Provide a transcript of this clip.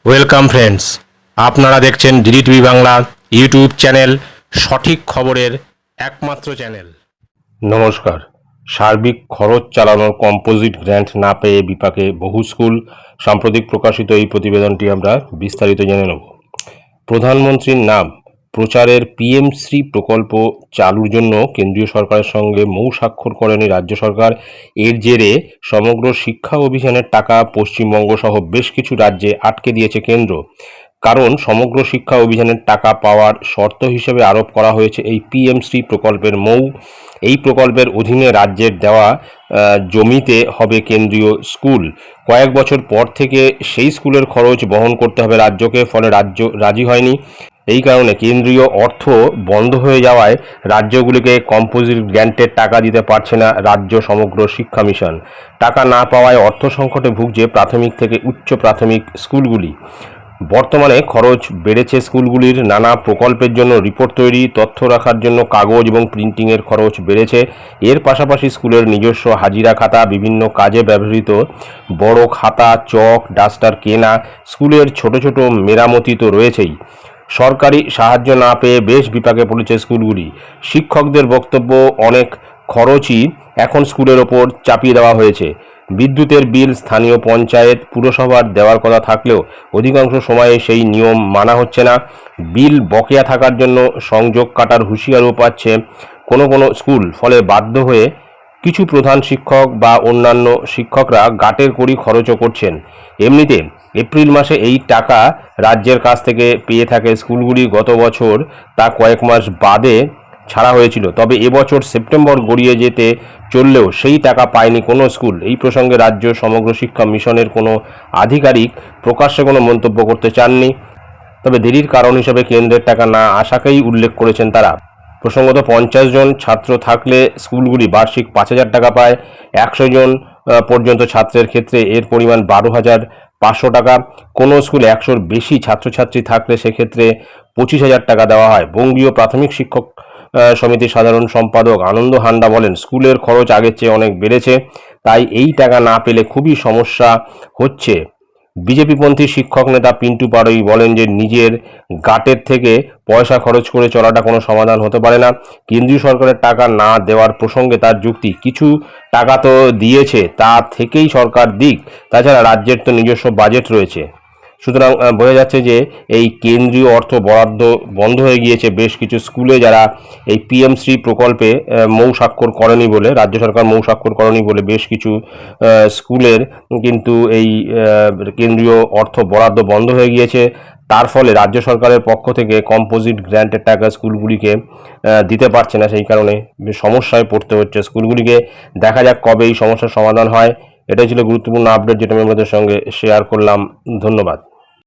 Welcome friends, আপনারা দেখছেন DD TV Bangla YouTube channel, সঠিক খবরের একমাত্র চ্যানেল। নমস্কার। সার্বিক খরচ চালানোর কম্পোজিট গ্র্যান্ট না পেয়ে বিপাকে বহু স্কুল। সাম্প্রতিক প্রকাশিত এই প্রতিবেদনটি আমরা বিস্তারিত জেনে নেব। প্রধানমন্ত্রীর নাম প্রচারের পিএমশ্রী প্রকল্প চালুর জন্য কেন্দ্রীয় সরকারের সঙ্গে মৌ স্বাক্ষর করেনি রাজ্য সরকার। এর জেরে সমগ্র শিক্ষা অভিযানের টাকা পশ্চিমবঙ্গ সহ বেশ কিছু রাজ্যে আটকে দিয়েছে কেন্দ্র। কারণ সমগ্র শিক্ষা অভিযানের টাকা পাওয়ার শর্ত হিসেবে আরোপ করা হয়েছে এই পিএমশ্রী প্রকল্পের মৌ। এই প্রকল্পের অধীনে রাজ্যের দেওয়া জমিতে হবে কেন্দ্রীয় স্কুল। কয়েক বছর পর থেকে সেই স্কুলের খরচ বহন করতে হবে রাজ্যকে, ফলে রাজ্য রাজি হয়নি। এই কারণে কেন্দ্রীয় অর্থ বন্ধ হয়ে যাওয়ায় রাজ্যগুলিকে কম্পোজিট গ্র্যান্টের টাকা দিতে পারছে না রাজ্য সমগ্র শিক্ষা মিশন। টাকা না পাওয়ায় অর্থ সংকটে ভুগছে প্রাথমিক থেকে উচ্চ প্রাথমিক স্কুলগুলি। বর্তমানে খরচ বেড়েছে স্কুলগুলির। নানা প্রকল্পের জন্য রিপোর্ট তৈরি, তথ্য রাখার জন্য কাগজ এবং প্রিন্টিংয়ের খরচ বেড়েছে। এর পাশাপাশি স্কুলের নিজস্ব হাজিরা খাতা, বিভিন্ন কাজে ব্যবহৃত বড় খাতা, চক, ডাস্টার কেনা, স্কুলের ছোট ছোট মেরামতি তো রয়েছেই। সরকারি সাহায্য না পেয়ে বেশ বিপাকে পড়েছে স্কুলগুলি। শিক্ষকদের বক্তব্য, অনেক খরচই এখন স্কুলের ওপর চাপিয়ে দেওয়া হয়েছে। বিদ্যুতের বিল স্থানীয় পঞ্চায়েত, পুরসভার দেওয়ার কথা থাকলেও অধিকাংশ সময়ে সেই নিয়ম মানা হচ্ছে না। বিল বকেয়া থাকার জন্য সংযোগ কাটার হুঁশিয়ারিও পাচ্ছে কোনো কোনো স্কুল। ফলে বাধ্য হয়ে কিছু প্রধান শিক্ষক বা অন্যান্য শিক্ষকরা গাটের কড়ি খরচও করছেন। এমনিতে এপ্রিল মাসে এই টাকা রাজ্যের কাছ থেকে পেয়ে থাকে স্কুলগুলি। গত বছর তা কয়েক মাস বাদে ছাড়া হয়েছিল, তবে এবছর সেপ্টেম্বর গড়িয়ে যেতে চললেও সেই টাকা পায়নি কোনো স্কুল। এই প্রসঙ্গে রাজ্য সমগ্র শিক্ষা মিশনের কোনো আধিকারিক প্রকাশ্যে কোনো মন্তব্য করতে চাননি, তবে দেরির কারণ হিসেবে কেন্দ্রের টাকা না আসাকেই উল্লেখ করেছেন তারা। প্রসঙ্গত 50 জন ছাত্র থাকলে স্কুলগুলি বার্ষিক 5,000 টাকা পায়। 100 জন পর্যন্ত ছাত্রের ক্ষেত্রে এর পরিমাণ 12,500 টাকা। কোনো স্কুলে 100-র বেশি ছাত্রছাত্রী থাকলে সেক্ষেত্রে 25,000 টাকা দেওয়া হয়। বঙ্গীয় প্রাথমিক শিক্ষক সমিতির সাধারণ সম্পাদক আনন্দ হান্ডা বলেন, স্কুলের খরচ আগের চেয়ে অনেক বেড়েছে, তাই এই টাকা না পেলে খুবই সমস্যা হচ্ছে। বিজেপিপন্থী শিক্ষক নেতা পিন্টু পাড়ই বলেন যে নিজের গাটের থেকে পয়সা খরচ করে চলাটা কোনো সমাধান হতে পারে না। কেন্দ্রীয় সরকারের টাকা না দেওয়ার প্রসঙ্গে তার যুক্তি, কিছু টাকা তো দিয়েছে, তা থেকেই সরকার দিক, তাছাড়া রাজ্যের তো নিজস্ব বাজেট রয়েছে। সুতরাং বোঝা যাচ্ছে যে এই কেন্দ্রীয় অর্থ বরাদ্দ বন্ধ হয়ে গিয়েছে বেশ কিছু স্কুলে, যারা এই পিএমশ্রী প্রকল্পে মৌ স্বাক্ষর করেনি বলে, রাজ্য সরকার মৌ স্বাক্ষর করেনি বলে বেশ কিছু স্কুলের কিন্তু এই কেন্দ্রীয় অর্থ বরাদ্দ বন্ধ হয়ে গিয়েছে। তার ফলে রাজ্য সরকারের পক্ষ থেকে কম্পোজিট গ্র্যান্টের টাকা স্কুলগুলিকে দিতে পারছে না, সেই কারণে সমস্যায় পড়তে হচ্ছে স্কুলগুলিকে। দেখা যাক কবে এই সমস্যার সমাধান হয়। এটাই ছিল গুরুত্বপূর্ণ আপডেট, যেটা আমি আপনাদের সঙ্গে শেয়ার করলাম। ধন্যবাদ।